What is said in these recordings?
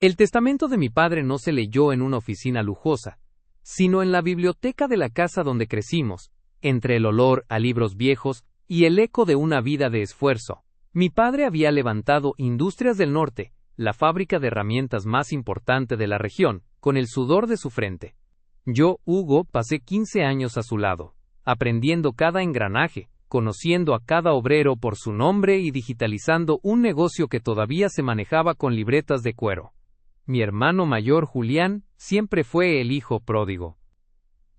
El testamento de mi padre no se leyó en una oficina lujosa, sino en la biblioteca de la casa donde crecimos, entre el olor a libros viejos y el eco de una vida de esfuerzo. Mi padre había levantado Industrias del Norte, la fábrica de herramientas más importante de la región, con el sudor de su frente. Yo, Hugo, pasé 15 años a su lado, aprendiendo cada engranaje, conociendo a cada obrero por su nombre y digitalizando un negocio que todavía se manejaba con libretas de cuero. Mi hermano mayor, Julián, siempre fue el hijo pródigo.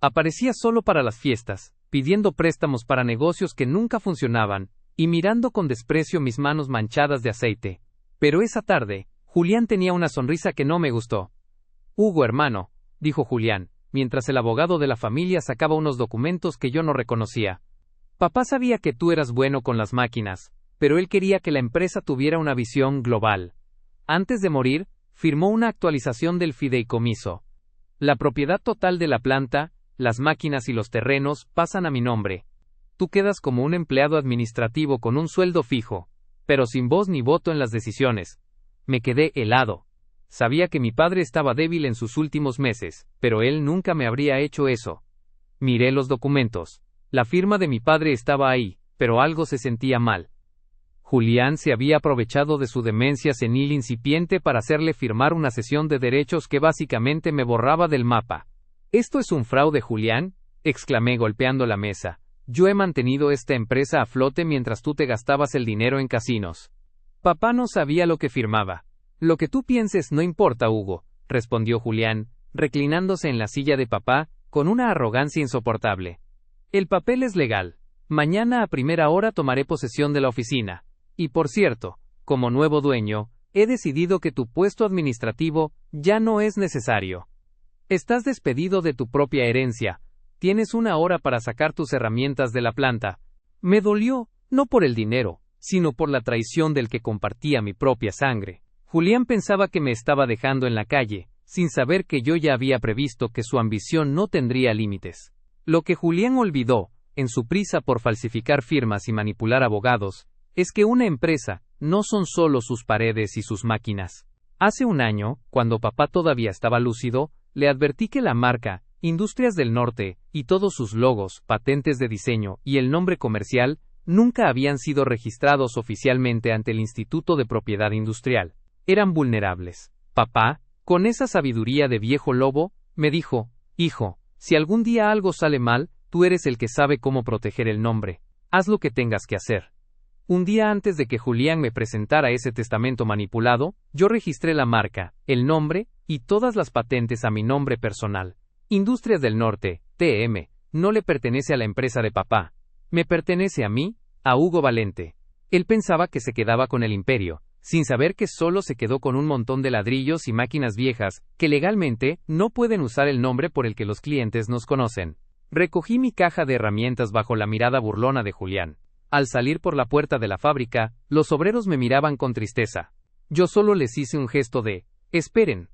Aparecía solo para las fiestas, pidiendo préstamos para negocios que nunca funcionaban, y mirando con desprecio mis manos manchadas de aceite. Pero esa tarde, Julián tenía una sonrisa que no me gustó. Hugo, hermano, dijo Julián, mientras el abogado de la familia sacaba unos documentos que yo no reconocía. Papá sabía que tú eras bueno con las máquinas, pero él quería que la empresa tuviera una visión global. Antes de morir, firmó una actualización del fideicomiso. La propiedad total de la planta, las máquinas y los terrenos pasan a mi nombre. Tú quedas como un empleado administrativo con un sueldo fijo, pero sin voz ni voto en las decisiones. Me quedé helado. Sabía que mi padre estaba débil en sus últimos meses, pero él nunca me habría hecho eso. Miré los documentos. La firma de mi padre estaba ahí, pero algo se sentía mal. Julián se había aprovechado de su demencia senil incipiente para hacerle firmar una cesión de derechos que básicamente me borraba del mapa. «¿Esto es un fraude, Julián?», exclamé golpeando la mesa. «Yo he mantenido esta empresa a flote mientras tú te gastabas el dinero en casinos». Papá no sabía lo que firmaba. «Lo que tú pienses no importa, Hugo», respondió Julián, reclinándose en la silla de papá, con una arrogancia insoportable. «El papel es legal. Mañana a primera hora tomaré posesión de la oficina. Y por cierto, como nuevo dueño, he decidido que tu puesto administrativo ya no es necesario. Estás despedido de tu propia herencia. Tienes 1 hora para sacar tus herramientas de la planta». Me dolió, no por el dinero, sino por la traición del que compartía mi propia sangre. Julián pensaba que me estaba dejando en la calle, sin saber que yo ya había previsto que su ambición no tendría límites. Lo que Julián olvidó, en su prisa por falsificar firmas y manipular abogados, es que una empresa no son solo sus paredes y sus máquinas. Hace 1 año, cuando papá todavía estaba lúcido, le advertí que la marca, Industrias del Norte, y todos sus logos, patentes de diseño y el nombre comercial, nunca habían sido registrados oficialmente ante el Instituto de Propiedad Industrial. Eran vulnerables. Papá, con esa sabiduría de viejo lobo, me dijo: «Hijo, si algún día algo sale mal, tú eres el que sabe cómo proteger el nombre. Haz lo que tengas que hacer». Un día antes de que Julián me presentara ese testamento manipulado, yo registré la marca, el nombre y todas las patentes a mi nombre personal. Industrias del Norte, TM, no le pertenece a la empresa de papá. Me pertenece a mí, a Hugo Valente. Él pensaba que se quedaba con el imperio, sin saber que solo se quedó con un montón de ladrillos y máquinas viejas, que legalmente no pueden usar el nombre por el que los clientes nos conocen. Recogí mi caja de herramientas bajo la mirada burlona de Julián. Al salir por la puerta de la fábrica, los obreros me miraban con tristeza. Yo solo les hice un gesto de: «Esperen».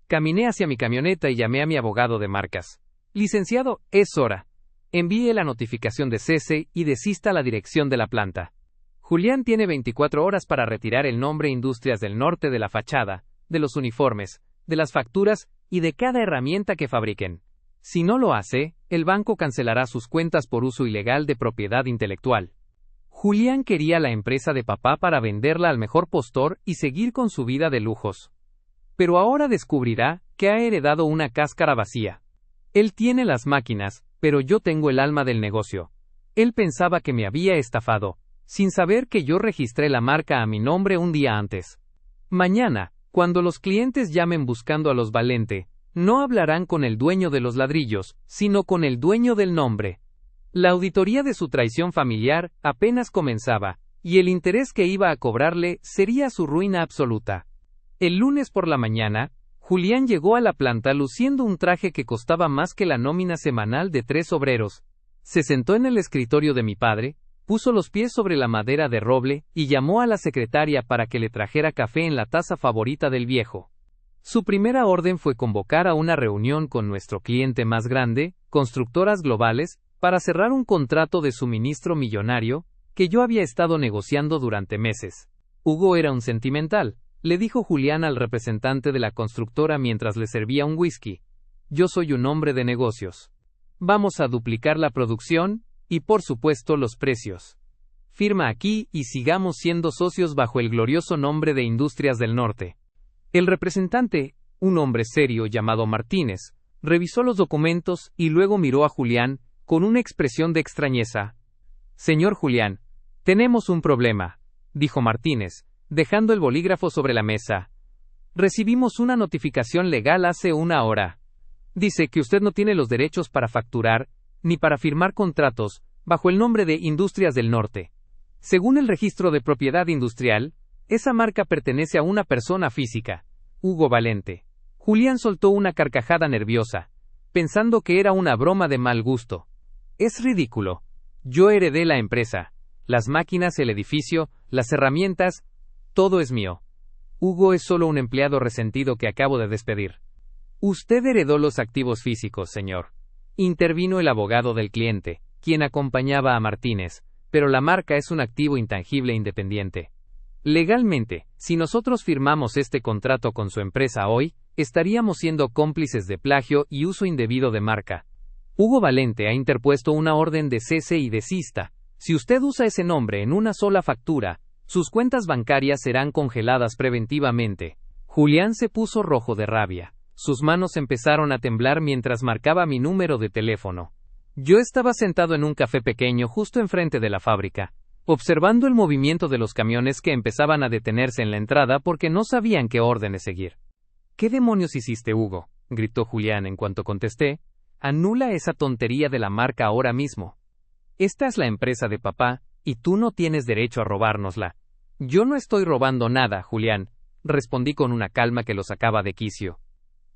Caminé hacia mi camioneta y llamé a mi abogado de marcas. «Licenciado, es hora. Envíe la notificación de cese y desista la dirección de la planta. Julián tiene 24 horas para retirar el nombre Industrias del Norte de la fachada, de los uniformes, de las facturas y de cada herramienta que fabriquen. Si no lo hace, el banco cancelará sus cuentas por uso ilegal de propiedad intelectual». Julián quería la empresa de papá para venderla al mejor postor y seguir con su vida de lujos. Pero ahora descubrirá que ha heredado una cáscara vacía. Él tiene las máquinas, pero yo tengo el alma del negocio. Él pensaba que me había estafado, sin saber que yo registré la marca a mi nombre un día antes. Mañana, cuando los clientes llamen buscando a los Valente, no hablarán con el dueño de los ladrillos, sino con el dueño del nombre. La auditoría de su traición familiar apenas comenzaba, y el interés que iba a cobrarle sería su ruina absoluta. El lunes por la mañana, Julián llegó a la planta luciendo un traje que costaba más que la nómina semanal de 3 obreros. Se sentó en el escritorio de mi padre, puso los pies sobre la madera de roble y llamó a la secretaria para que le trajera café en la taza favorita del viejo. Su primera orden fue convocar a una reunión con nuestro cliente más grande, Constructoras Globales, para cerrar un contrato de suministro millonario que yo había estado negociando durante meses. Hugo era un sentimental, le dijo Julián al representante de la constructora mientras le servía un whisky. Yo soy un hombre de negocios. Vamos a duplicar la producción, y por supuesto los precios. Firma aquí y sigamos siendo socios bajo el glorioso nombre de Industrias del Norte. El representante, un hombre serio llamado Martínez, revisó los documentos y luego miró a Julián con una expresión de extrañeza. Señor Julián, tenemos un problema, dijo Martínez, dejando el bolígrafo sobre la mesa. Recibimos una notificación legal hace una hora. Dice que usted no tiene los derechos para facturar, ni para firmar contratos, bajo el nombre de Industrias del Norte. Según el registro de propiedad industrial, esa marca pertenece a una persona física, Hugo Valente. Julián soltó una carcajada nerviosa, pensando que era una broma de mal gusto. Es ridículo. Yo heredé la empresa. Las máquinas, el edificio, las herramientas, todo es mío. Hugo es solo un empleado resentido que acabo de despedir. Usted heredó los activos físicos, señor. Intervino el abogado del cliente, quien acompañaba a Martínez, pero la marca es un activo intangible independiente. Legalmente, si nosotros firmamos este contrato con su empresa hoy, estaríamos siendo cómplices de plagio y uso indebido de marca. Hugo Valente ha interpuesto una orden de cese y desista. Si usted usa ese nombre en una sola factura, sus cuentas bancarias serán congeladas preventivamente. Julián se puso rojo de rabia. Sus manos empezaron a temblar mientras marcaba mi número de teléfono. Yo estaba sentado en un café pequeño justo enfrente de la fábrica, observando el movimiento de los camiones que empezaban a detenerse en la entrada porque no sabían qué órdenes seguir. ¿Qué demonios hiciste, Hugo?, gritó Julián en cuanto contesté. Anula esa tontería de la marca ahora mismo. Esta es la empresa de papá, y tú no tienes derecho a robárnosla. Yo no estoy robando nada, Julián, respondí con una calma que lo sacaba de quicio.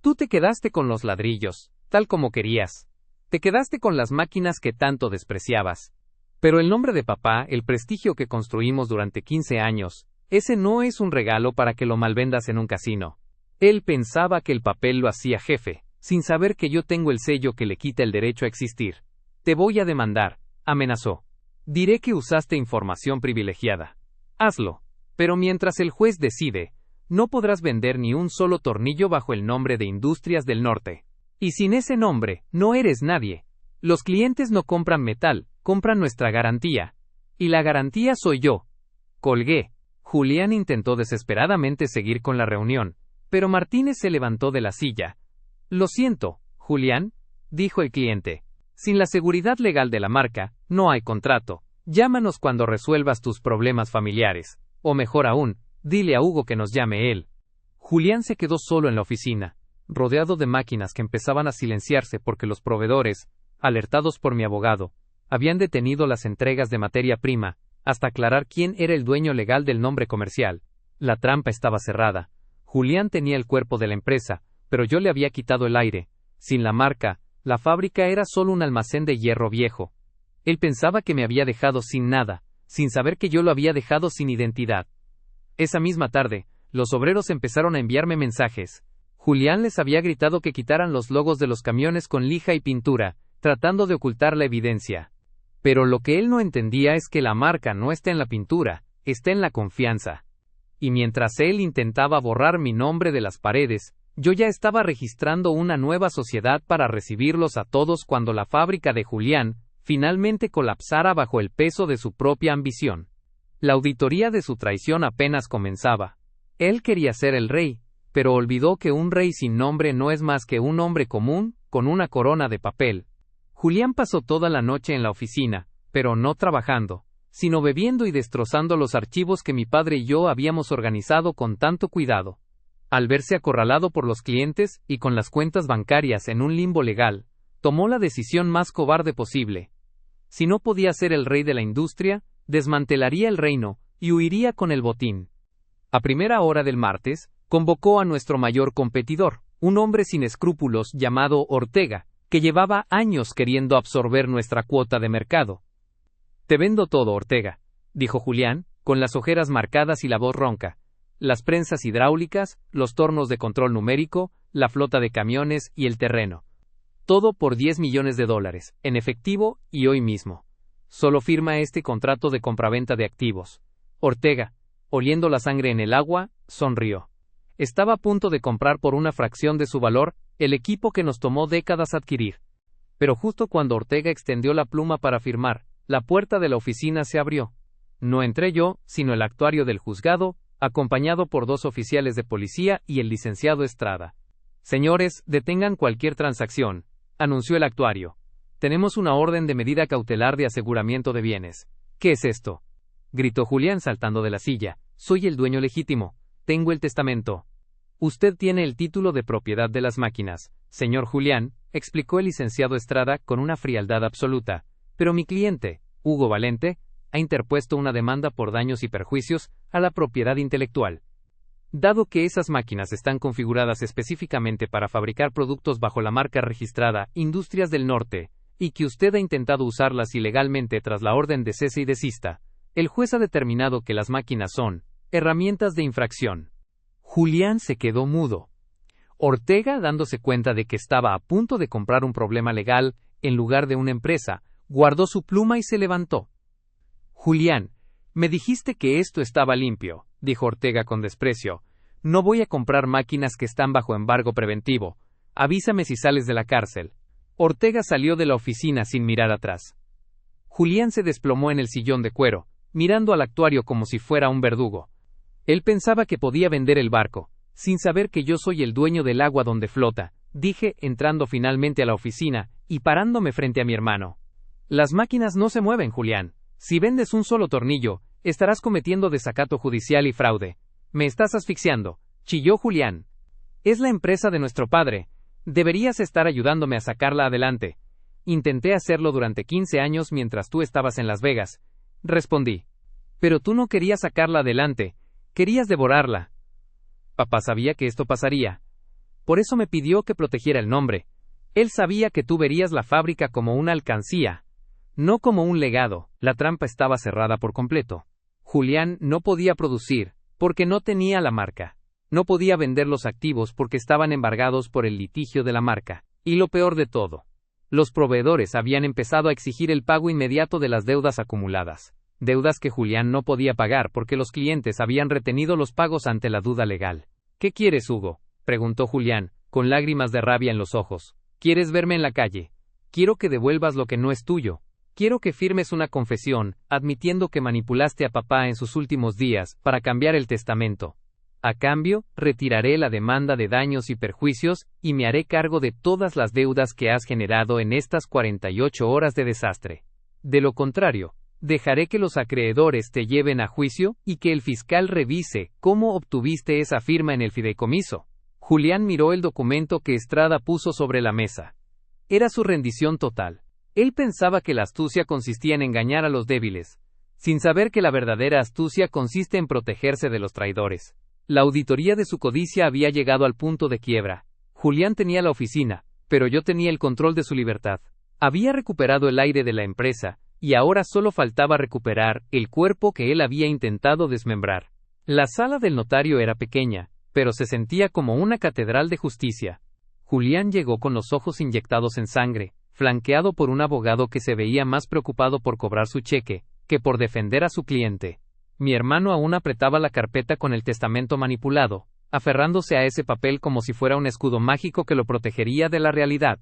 Tú te quedaste con los ladrillos, tal como querías. Te quedaste con las máquinas que tanto despreciabas. Pero el nombre de papá, el prestigio que construimos durante 15 años, ese no es un regalo para que lo malvendas en un casino. Él pensaba que el papel lo hacía jefe, sin saber que yo tengo el sello que le quita el derecho a existir. Te voy a demandar, amenazó. Diré que usaste información privilegiada. Hazlo. Pero mientras el juez decide, no podrás vender ni un solo tornillo bajo el nombre de Industrias del Norte. Y sin ese nombre, no eres nadie. Los clientes no compran metal, compran nuestra garantía. Y la garantía soy yo. Colgué. Julián intentó desesperadamente seguir con la reunión, pero Martínez se levantó de la silla. Lo siento, Julián, dijo el cliente. Sin la seguridad legal de la marca, no hay contrato. Llámanos cuando resuelvas tus problemas familiares. O mejor aún, dile a Hugo que nos llame él. Julián se quedó solo en la oficina, rodeado de máquinas que empezaban a silenciarse porque los proveedores, alertados por mi abogado, habían detenido las entregas de materia prima, hasta aclarar quién era el dueño legal del nombre comercial. La trampa estaba cerrada. Julián tenía el cuerpo de la empresa, pero yo le había quitado el aire. Sin la marca, la fábrica era solo un almacén de hierro viejo. Él pensaba que me había dejado sin nada, sin saber que yo lo había dejado sin identidad. Esa misma tarde, los obreros empezaron a enviarme mensajes. Julián les había gritado que quitaran los logos de los camiones con lija y pintura, tratando de ocultar la evidencia. Pero lo que él no entendía es que la marca no está en la pintura, está en la confianza. Y mientras él intentaba borrar mi nombre de las paredes, yo ya estaba registrando una nueva sociedad para recibirlos a todos cuando la fábrica de Julián finalmente colapsara bajo el peso de su propia ambición. La auditoría de su traición apenas comenzaba. Él quería ser el rey, pero olvidó que un rey sin nombre no es más que un hombre común, con una corona de papel. Julián pasó toda la noche en la oficina, pero no trabajando, sino bebiendo y destrozando los archivos que mi padre y yo habíamos organizado con tanto cuidado. Al verse acorralado por los clientes y con las cuentas bancarias en un limbo legal, tomó la decisión más cobarde posible. Si no podía ser el rey de la industria, desmantelaría el reino y huiría con el botín. A primera hora del martes, convocó a nuestro mayor competidor, un hombre sin escrúpulos llamado Ortega, que llevaba años queriendo absorber nuestra cuota de mercado. Te vendo todo, Ortega, dijo Julián, con las ojeras marcadas y la voz ronca. Las prensas hidráulicas, los tornos de control numérico, la flota de camiones y el terreno. Todo por $10 millones, en efectivo y hoy mismo. Solo firma este contrato de compraventa de activos. Ortega, Oliendo la sangre en el agua, sonrió. Estaba a punto de comprar por una fracción de su valor el equipo que nos tomó décadas adquirir. Pero justo cuando Ortega extendió la pluma para firmar, la puerta de la oficina se abrió. No entré yo, sino el actuario del juzgado, acompañado por 2 oficiales de policía y el licenciado Estrada. Señores, detengan cualquier transacción, anunció el actuario. Tenemos una orden de medida cautelar de aseguramiento de bienes. ¿Qué es esto?, gritó Julián saltando de la silla. Soy el dueño legítimo. Tengo el testamento. Usted tiene el título de propiedad de las máquinas, señor Julián, explicó el licenciado Estrada con una frialdad absoluta. Pero mi cliente, Hugo Valente, ha interpuesto una demanda por daños y perjuicios a la propiedad intelectual. Dado que esas máquinas están configuradas específicamente para fabricar productos bajo la marca registrada Industrias del Norte, y que usted ha intentado usarlas ilegalmente tras la orden de cese y desista, el juez ha determinado que las máquinas son herramientas de infracción. Julián se quedó mudo. Ortega, dándose cuenta de que estaba a punto de comprar un problema legal en lugar de una empresa, guardó su pluma y se levantó. Julián, me dijiste que esto estaba limpio, dijo Ortega con desprecio. No voy a comprar máquinas que están bajo embargo preventivo. Avísame si sales de la cárcel. Ortega salió de la oficina sin mirar atrás. Julián se desplomó en el sillón de cuero, mirando al actuario como si fuera un verdugo. Él pensaba que podía vender el barco, sin saber que yo soy el dueño del agua donde flota, dije, entrando finalmente a la oficina y parándome frente a mi hermano. Las máquinas no se mueven, Julián. Si vendes un solo tornillo, estarás cometiendo desacato judicial y fraude. Me estás asfixiando, chilló Julián. Es la empresa de nuestro padre. Deberías estar ayudándome a sacarla adelante. Intenté hacerlo durante 15 años mientras tú estabas en Las Vegas, respondí. Pero tú no querías sacarla adelante, querías devorarla. Papá sabía que esto pasaría. Por eso me pidió que protegiera el nombre. Él sabía que tú verías la fábrica como una alcancía, no como un legado. La trampa estaba cerrada por completo. Julián no podía producir, porque no tenía la marca. No podía vender los activos porque estaban embargados por el litigio de la marca. Y lo peor de todo, los proveedores habían empezado a exigir el pago inmediato de las deudas acumuladas. Deudas que Julián no podía pagar porque los clientes habían retenido los pagos ante la duda legal. ¿Qué quieres, Hugo?, preguntó Julián, con lágrimas de rabia en los ojos. ¿Quieres verme en la calle? Quiero que devuelvas lo que no es tuyo. Quiero que firmes una confesión, admitiendo que manipulaste a papá en sus últimos días, para cambiar el testamento. A cambio, retiraré la demanda de daños y perjuicios, y me haré cargo de todas las deudas que has generado en estas 48 horas de desastre. De lo contrario, dejaré que los acreedores te lleven a juicio, y que el fiscal revise cómo obtuviste esa firma en el fideicomiso. Julián miró el documento que Estrada puso sobre la mesa. Era su rendición total. Él pensaba que la astucia consistía en engañar a los débiles, sin saber que la verdadera astucia consiste en protegerse de los traidores. La auditoría de su codicia había llegado al punto de quiebra. Julián tenía la oficina, pero yo tenía el control de su libertad. Había recuperado el aire de la empresa, y ahora solo faltaba recuperar el cuerpo que él había intentado desmembrar. La sala del notario era pequeña, pero se sentía como una catedral de justicia. Julián llegó con los ojos inyectados en sangre, flanqueado por un abogado que se veía más preocupado por cobrar su cheque, que por defender a su cliente. Mi hermano aún apretaba la carpeta con el testamento manipulado, aferrándose a ese papel como si fuera un escudo mágico que lo protegería de la realidad.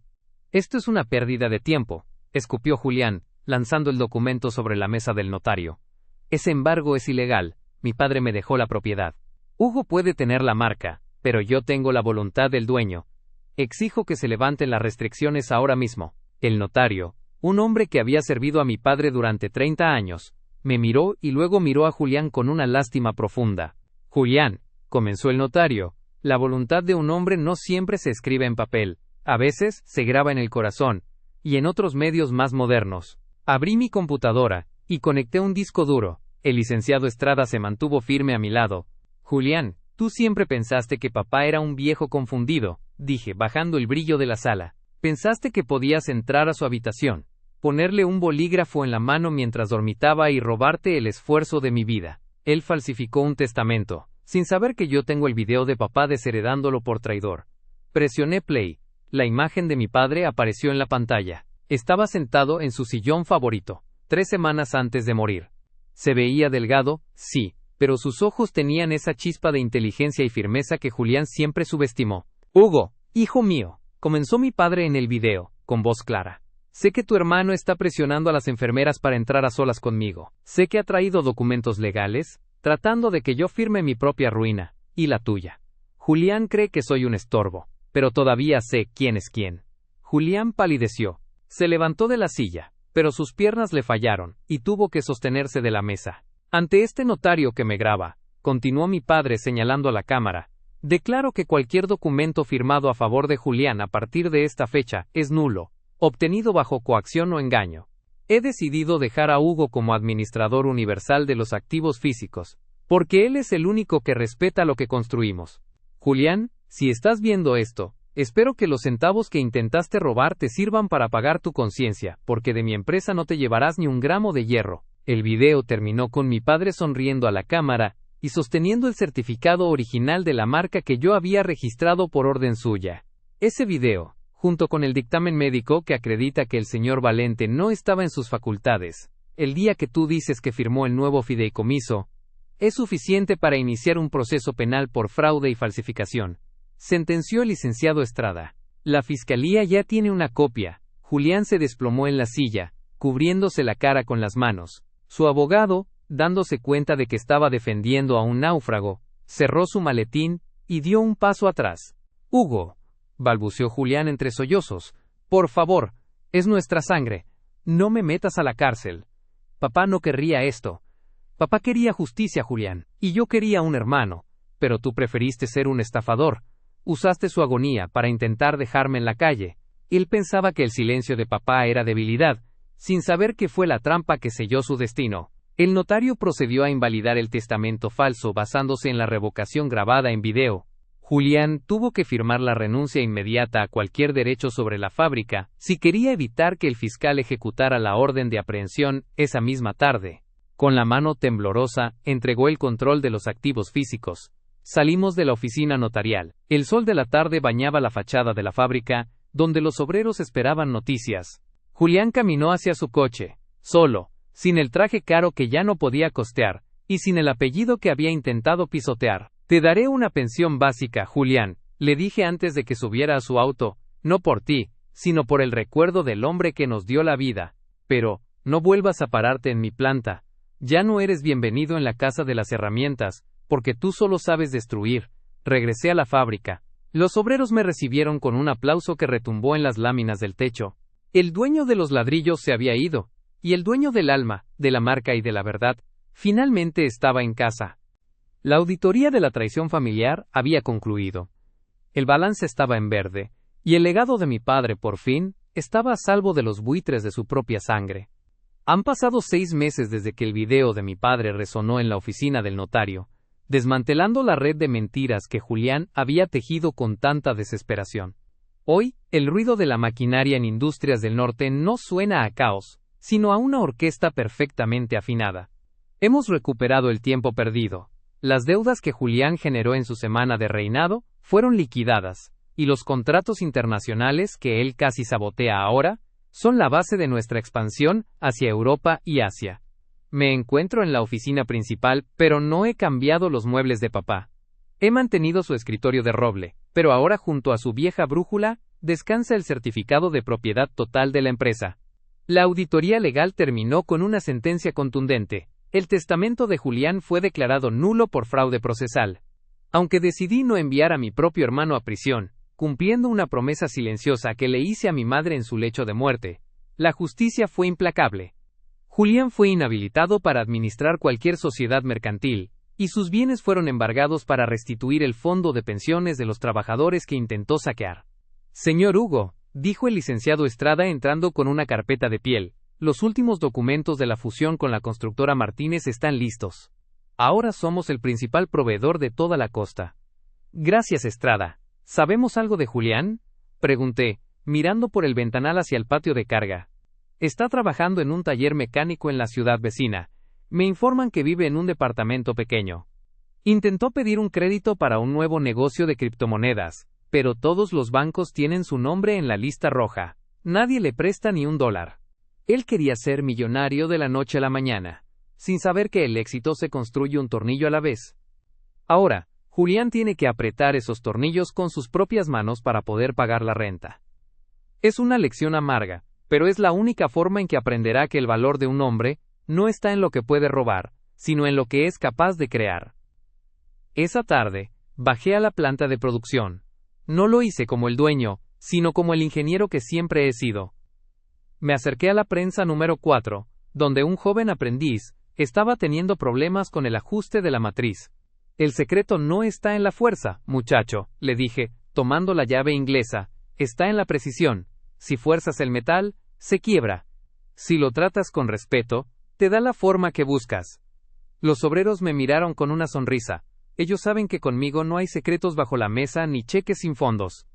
Esto es una pérdida de tiempo, escupió Julián, lanzando el documento sobre la mesa del notario. Ese embargo es ilegal, mi padre me dejó la propiedad. Hugo puede tener la marca, pero yo tengo la voluntad del dueño. Exijo que se levanten las restricciones ahora mismo. El notario, un hombre que había servido a mi padre durante 30 años, me miró y luego miró a Julián con una lástima profunda. Julián, comenzó el notario, la voluntad de un hombre no siempre se escribe en papel, a veces se graba en el corazón, y en otros medios más modernos. Abrí mi computadora, y conecté un disco duro. El licenciado Estrada se mantuvo firme a mi lado. Julián, tú siempre pensaste que papá era un viejo confundido, dije, bajando el brillo de la sala. Pensaste que podías entrar a su habitación, ponerle un bolígrafo en la mano mientras dormitaba y robarte el esfuerzo de mi vida. Él falsificó un testamento, sin saber que yo tengo el video de papá desheredándolo por traidor. Presioné play. La imagen de mi padre apareció en la pantalla. Estaba sentado en su sillón favorito, 3 semanas antes de morir. Se veía delgado, sí, pero sus ojos tenían esa chispa de inteligencia y firmeza que Julián siempre subestimó. Hugo, hijo mío, comenzó mi padre en el video, con voz clara. Sé que tu hermano está presionando a las enfermeras para entrar a solas conmigo. Sé que ha traído documentos legales, tratando de que yo firme mi propia ruina, y la tuya. Julián cree que soy un estorbo, pero todavía sé quién es quién. Julián palideció. Se levantó de la silla, pero sus piernas le fallaron, y tuvo que sostenerse de la mesa. Ante este notario que me graba, continuó mi padre señalando a la cámara, declaro que cualquier documento firmado a favor de Julián a partir de esta fecha es nulo, obtenido bajo coacción o engaño. He decidido dejar a Hugo como administrador universal de los activos físicos, porque él es el único que respeta lo que construimos. Julián, si estás viendo esto, espero que los centavos que intentaste robar te sirvan para pagar tu conciencia, porque de mi empresa no te llevarás ni un gramo de hierro. El video terminó con mi padre sonriendo a la cámara y sosteniendo el certificado original de la marca que yo había registrado por orden suya. Ese video, junto con el dictamen médico que acredita que el señor Valente no estaba en sus facultades, el día que tú dices que firmó el nuevo fideicomiso, es suficiente para iniciar un proceso penal por fraude y falsificación, sentenció el licenciado Estrada. La fiscalía ya tiene una copia. Julián se desplomó en la silla, cubriéndose la cara con las manos. Su abogado, dándose cuenta de que estaba defendiendo a un náufrago, cerró su maletín y dio un paso atrás. Hugo, balbuceó Julián entre sollozos, por favor, es nuestra sangre, no me metas a la cárcel. Papá no querría esto. Papá quería justicia, Julián, y yo quería un hermano, pero tú preferiste ser un estafador. Usaste su agonía para intentar dejarme en la calle. Él pensaba que el silencio de papá era debilidad, sin saber que fue la trampa que selló su destino. El notario procedió a invalidar el testamento falso basándose en la revocación grabada en video. Julián tuvo que firmar la renuncia inmediata a cualquier derecho sobre la fábrica, si quería evitar que el fiscal ejecutara la orden de aprehensión esa misma tarde. Con la mano temblorosa, entregó el control de los activos físicos. Salimos de la oficina notarial. El sol de la tarde bañaba la fachada de la fábrica, donde los obreros esperaban noticias. Julián caminó hacia su coche, solo, sin el traje caro que ya no podía costear, y sin el apellido que había intentado pisotear. Te daré una pensión básica, Julián, le dije antes de que subiera a su auto, no por ti, sino por el recuerdo del hombre que nos dio la vida. Pero, no vuelvas a pararte en mi planta. Ya no eres bienvenido en la casa de las herramientas, porque tú solo sabes destruir. Regresé a la fábrica. Los obreros me recibieron con un aplauso que retumbó en las láminas del techo. El dueño de los ladrillos se había ido, y el dueño del alma, de la marca y de la verdad, finalmente estaba en casa. La auditoría de la traición familiar había concluido. El balance estaba en verde, y el legado de mi padre, por fin, estaba a salvo de los buitres de su propia sangre. Han pasado 6 meses desde que el video de mi padre resonó en la oficina del notario, desmantelando la red de mentiras que Julián había tejido con tanta desesperación. Hoy, el ruido de la maquinaria en Industrias del Norte no suena a caos, sino a una orquesta perfectamente afinada. Hemos recuperado el tiempo perdido. Las deudas que Julián generó en su semana de reinado fueron liquidadas, y los contratos internacionales que él casi sabotea ahora, son la base de nuestra expansión hacia Europa y Asia. Me encuentro en la oficina principal, pero no he cambiado los muebles de papá. He mantenido su escritorio de roble, pero ahora junto a su vieja brújula, descansa el certificado de propiedad total de la empresa. La auditoría legal terminó con una sentencia contundente. El testamento de Julián fue declarado nulo por fraude procesal. Aunque decidí no enviar a mi propio hermano a prisión, cumpliendo una promesa silenciosa que le hice a mi madre en su lecho de muerte, la justicia fue implacable. Julián fue inhabilitado para administrar cualquier sociedad mercantil, y sus bienes fueron embargados para restituir el fondo de pensiones de los trabajadores que intentó saquear. Señor Hugo, dijo el licenciado Estrada entrando con una carpeta de piel, los últimos documentos de la fusión con la constructora Martínez están listos. Ahora somos el principal proveedor de toda la costa. Gracias, Estrada. ¿Sabemos algo de Julián?, pregunté, mirando por el ventanal hacia el patio de carga. Está trabajando en un taller mecánico en la ciudad vecina. Me informan que vive en un departamento pequeño. Intentó pedir un crédito para un nuevo negocio de criptomonedas, pero todos los bancos tienen su nombre en la lista roja. Nadie le presta ni $1. Él quería ser millonario de la noche a la mañana. sin saber que el éxito se construye un tornillo a la vez. Ahora, Julián tiene que apretar esos tornillos con sus propias manos para poder pagar la renta. Es una lección amarga, pero es la única forma en que aprenderá que el valor de un hombre no está en lo que puede robar, sino en lo que es capaz de crear. Esa tarde, bajé a la planta de producción. No lo hice como el dueño, sino como el ingeniero que siempre he sido. Me acerqué a la prensa número 4, donde un joven aprendiz estaba teniendo problemas con el ajuste de la matriz. El secreto no está en la fuerza, muchacho, le dije, tomando la llave inglesa, está en la precisión. Si fuerzas el metal, se quiebra. Si lo tratas con respeto, te da la forma que buscas. Los obreros me miraron con una sonrisa. Ellos saben que conmigo no hay secretos bajo la mesa ni cheques sin fondos.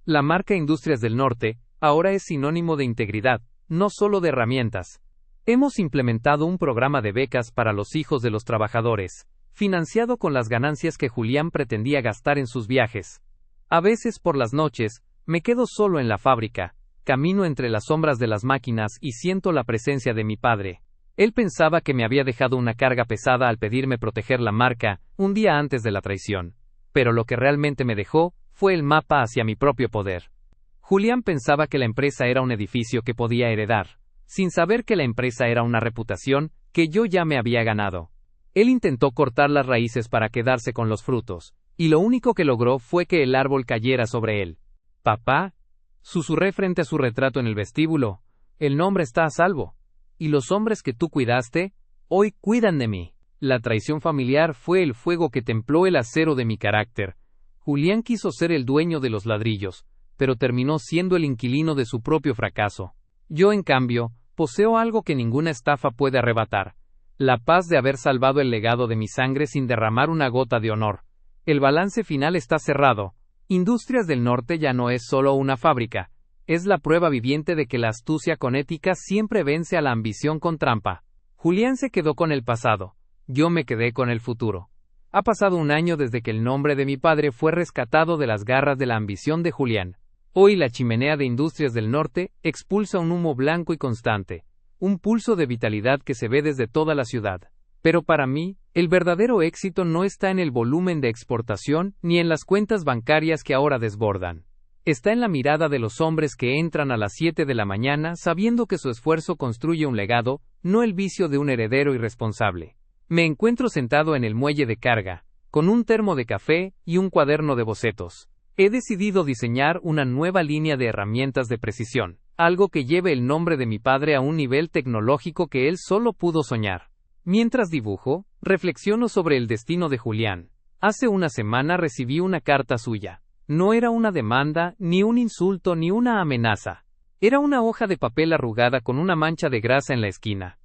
La marca Industrias del Norte ahora es sinónimo de integridad, no solo de herramientas. Hemos implementado un programa de becas para los hijos de los trabajadores, financiado con las ganancias que Julián pretendía gastar en sus viajes. A veces por las noches, me quedo solo en la fábrica, camino entre las sombras de las máquinas y siento la presencia de mi padre. Él pensaba que me había dejado una carga pesada al pedirme proteger la marca un día antes de la traición, pero lo que realmente me dejó fue el mapa hacia mi propio poder. Julián pensaba que la empresa era un edificio que podía heredar, sin saber que la empresa era una reputación que yo ya me había ganado. Él intentó cortar las raíces para quedarse con los frutos, y lo único que logró fue que el árbol cayera sobre él. «Papá», susurré frente a su retrato en el vestíbulo, «el nombre está a salvo. Y los hombres que tú cuidaste, hoy cuidan de mí». La traición familiar fue el fuego que templó el acero de mi carácter. Julián quiso ser el dueño de los ladrillos, pero terminó siendo el inquilino de su propio fracaso. Yo, en cambio, poseo algo que ninguna estafa puede arrebatar: la paz de haber salvado el legado de mi sangre sin derramar una gota de honor. El balance final está cerrado. Industrias del Norte ya no es solo una fábrica. Es la prueba viviente de que la astucia con ética siempre vence a la ambición con trampa. Julián se quedó con el pasado. Yo me quedé con el futuro. Ha pasado un año desde que el nombre de mi padre fue rescatado de las garras de la ambición de Julián. Hoy la chimenea de Industrias del Norte expulsa un humo blanco y constante, un pulso de vitalidad que se ve desde toda la ciudad. Pero para mí, el verdadero éxito no está en el volumen de exportación ni en las cuentas bancarias que ahora desbordan. Está en la mirada de los hombres que entran a las 7 de la mañana sabiendo que su esfuerzo construye un legado, no el vicio de un heredero irresponsable. Me encuentro sentado en el muelle de carga, con un termo de café y un cuaderno de bocetos. He decidido diseñar una nueva línea de herramientas de precisión, algo que lleve el nombre de mi padre a un nivel tecnológico que él solo pudo soñar. Mientras dibujo, reflexiono sobre el destino de Julián. Hace una semana recibí una carta suya. No era una demanda, ni un insulto, ni una amenaza. Era una hoja de papel arrugada con una mancha de grasa en la esquina.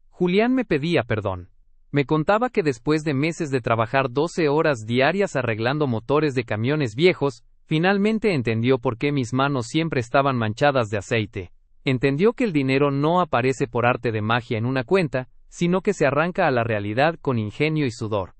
Julián me pedía perdón. Me contaba que después de meses de trabajar 12 horas diarias arreglando motores de camiones viejos, finalmente entendió por qué mis manos siempre estaban manchadas de aceite. Entendió que el dinero no aparece por arte de magia en una cuenta, sino que se arranca a la realidad con ingenio y sudor.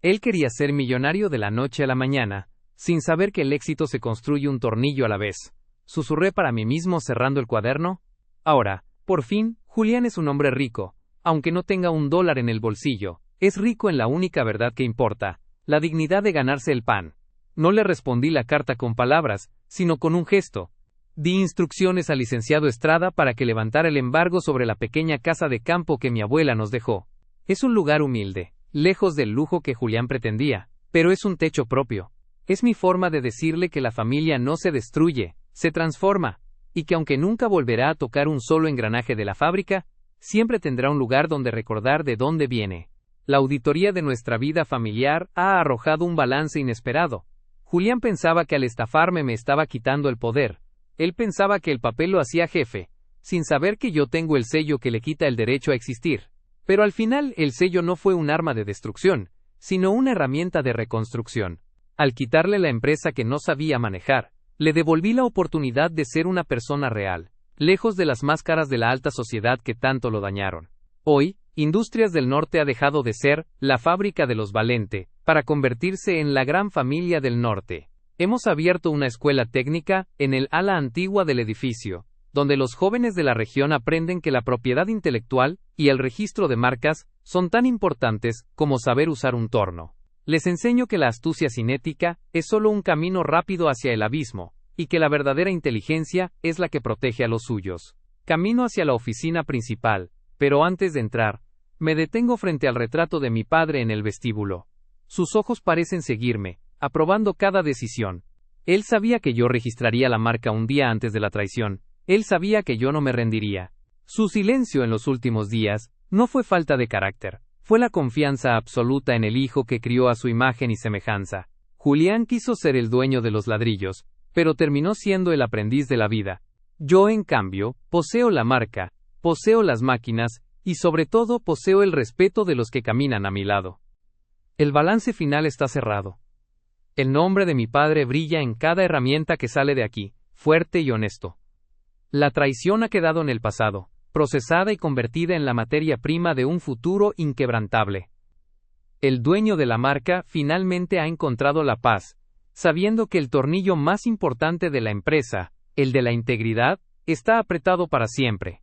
Él quería ser millonario de la noche a la mañana, sin saber que el éxito se construye un tornillo a la vez. Susurré para mí mismo cerrando el cuaderno. Ahora, por fin, Julián es un hombre rico. Aunque no tenga $1 en el bolsillo, es rico en la única verdad que importa, la dignidad de ganarse el pan. No le respondí la carta con palabras, sino con un gesto. Di instrucciones al licenciado Estrada para que levantara el embargo sobre la pequeña casa de campo que mi abuela nos dejó. Es un lugar humilde, lejos del lujo que Julián pretendía, pero es un techo propio. Es mi forma de decirle que la familia no se destruye, se transforma, y que aunque nunca volverá a tocar un solo engranaje de la fábrica, siempre tendrá un lugar donde recordar de dónde viene. La auditoría de nuestra vida familiar ha arrojado un balance inesperado. Julián pensaba que al estafarme me estaba quitando el poder. Él pensaba que el papel lo hacía jefe, sin saber que yo tengo el sello que le quita el derecho a existir. Pero al final el sello no fue un arma de destrucción, sino una herramienta de reconstrucción. Al quitarle la empresa que no sabía manejar, le devolví la oportunidad de ser una persona real, lejos de las máscaras de la alta sociedad que tanto lo dañaron. Hoy, Industrias del Norte ha dejado de ser la fábrica de los Valente, para convertirse en la gran familia del Norte. Hemos abierto una escuela técnica en el ala antigua del edificio, donde los jóvenes de la región aprenden que la propiedad intelectual y el registro de marcas son tan importantes como saber usar un torno. Les enseño que la astucia cinética es solo un camino rápido hacia el abismo, y que la verdadera inteligencia es la que protege a los suyos. Camino hacia la oficina principal, pero antes de entrar, me detengo frente al retrato de mi padre en el vestíbulo. Sus ojos parecen seguirme, aprobando cada decisión. Él sabía que yo registraría la marca un día antes de la traición. Él sabía que yo no me rendiría. Su silencio en los últimos días no fue falta de carácter, fue la confianza absoluta en el hijo que crió a su imagen y semejanza. Julián quiso ser el dueño de los ladrillos, pero terminó siendo el aprendiz de la vida. Yo, en cambio, poseo la marca, poseo las máquinas, y sobre todo poseo el respeto de los que caminan a mi lado. El balance final está cerrado. El nombre de mi padre brilla en cada herramienta que sale de aquí, fuerte y honesto. La traición ha quedado en el pasado, procesada y convertida en la materia prima de un futuro inquebrantable. El dueño de la marca finalmente ha encontrado la paz, sabiendo que el tornillo más importante de la empresa, el de la integridad, está apretado para siempre.